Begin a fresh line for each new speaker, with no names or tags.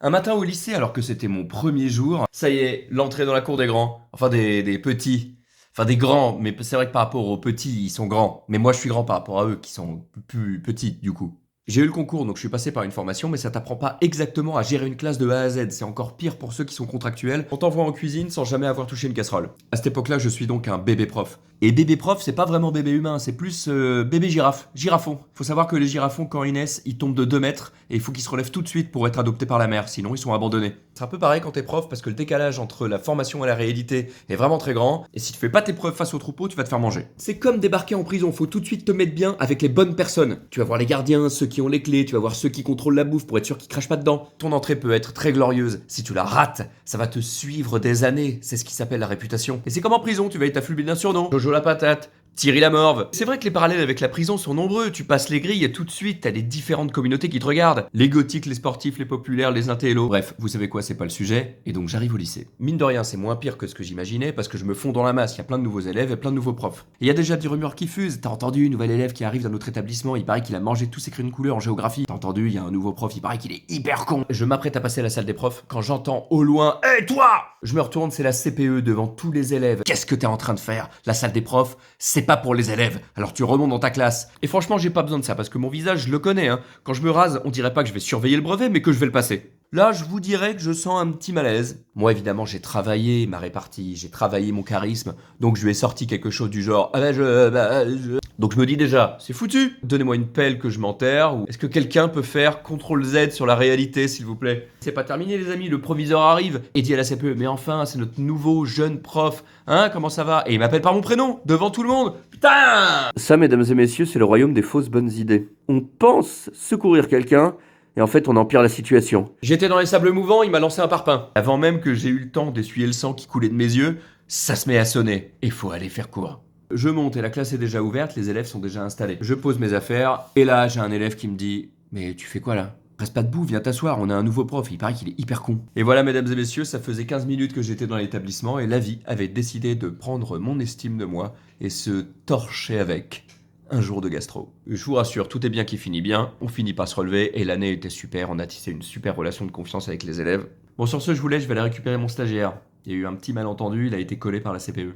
Un matin au lycée, alors que c'était mon premier jour, ça y est, l'entrée dans la cour des grands. Enfin des petits. Enfin des grands, mais c'est vrai que par rapport aux petits, ils sont grands. Mais moi je suis grand par rapport à eux qui sont plus petits du coup. J'ai eu le concours, donc je suis passé par une formation, mais ça t'apprend pas exactement à gérer une classe de A à Z. C'est encore pire pour ceux qui sont contractuels. On t'envoie en cuisine sans jamais avoir touché une casserole. À cette époque-là, je suis donc un bébé prof. Et bébé prof, c'est pas vraiment bébé humain, c'est plus bébé girafe, girafon. Faut savoir que les girafons, quand ils naissent, ils tombent de 2 mètres et il faut qu'ils se relèvent tout de suite pour être adoptés par la mère, sinon ils sont abandonnés. C'est un peu pareil quand t'es prof parce que le décalage entre la formation et la réalité est vraiment très grand et si tu fais pas tes preuves face au troupeau, tu vas te faire manger. C'est comme débarquer en prison, faut tout de suite te mettre bien avec les bonnes personnes. Tu vas voir les gardiens, ceux qui ont les clés, tu vas voir ceux qui contrôlent la bouffe pour être sûr qu'ils crachent pas dedans. Ton entrée peut être très glorieuse. Si tu la rates, ça va te suivre des années. C'est ce qui s'appelle la réputation. Et c'est comme en prison, tu vas être afflué d'un surnom. Jojo la patate. Thierry la morve. C'est vrai que les parallèles avec la prison sont nombreux. Tu passes les grilles et tout de suite, t'as les différentes communautés qui te regardent. Les gothiques, les sportifs, les populaires, les intellos. Bref, vous savez quoi, c'est pas le sujet. Et donc j'arrive au lycée. Mine de rien, c'est moins pire que ce que j'imaginais parce que je me fonds dans la masse. Il y a plein de nouveaux élèves et plein de nouveaux profs. Et il y a déjà des rumeurs qui fusent. T'as entendu, une nouvelle élève qui arrive dans notre établissement. Il paraît qu'il a mangé tous ses crayons de couleur en géographie. T'as entendu, il y a un nouveau prof. Il paraît qu'il est hyper con. Je m'apprête à passer à la salle des profs quand j'entends au loin: Hé toi! Je me retourne, c'est la CPE devant tous les élèves. Qu'est-ce que t'es en train de faire? La salle des profs, c'est pas pour les élèves. Alors tu remontes dans ta classe. Et franchement, j'ai pas besoin de ça parce que mon visage, je le connais. Quand je me rase, on dirait pas que je vais surveiller le brevet, mais que je vais le passer. Là, je vous dirais que je sens un petit malaise. Moi, évidemment, j'ai travaillé ma répartie, j'ai travaillé mon charisme, donc je lui ai sorti quelque chose du genre: Donc je me dis déjà, c'est foutu. Donnez-moi une pelle que je m'enterre, ou est-ce que quelqu'un peut faire CTRL Z sur la réalité, s'il vous plaît? C'est pas terminé, les amis, le proviseur arrive et dit à la CPE: mais enfin, c'est notre nouveau jeune prof, comment ça va? Et il m'appelle par mon prénom, devant tout le monde. Putain!
Ça, mesdames et messieurs, c'est le royaume des fausses bonnes idées. On pense secourir quelqu'un, et en fait, on empire la situation.
J'étais dans les sables mouvants, il m'a lancé un parpaing. Avant même que j'ai eu le temps d'essuyer le sang qui coulait de mes yeux, ça se met à sonner. Et faut aller faire court. Je monte et la classe est déjà ouverte, les élèves sont déjà installés. Je pose mes affaires, et là, j'ai un élève qui me dit: mais tu fais quoi là? Reste pas debout, viens t'asseoir, on a un nouveau prof, il paraît qu'il est hyper con. Et voilà, mesdames et messieurs, ça faisait 15 minutes que j'étais dans l'établissement et la vie avait décidé de prendre mon estime de moi et se torcher avec un jour de gastro. Je vous rassure, tout est bien qui finit bien, on finit par se relever et l'année était super, on a tissé une super relation de confiance avec les élèves. Bon, sur ce, je vous laisse, je vais aller récupérer mon stagiaire. Il y a eu un petit malentendu, il a été collé par la CPE.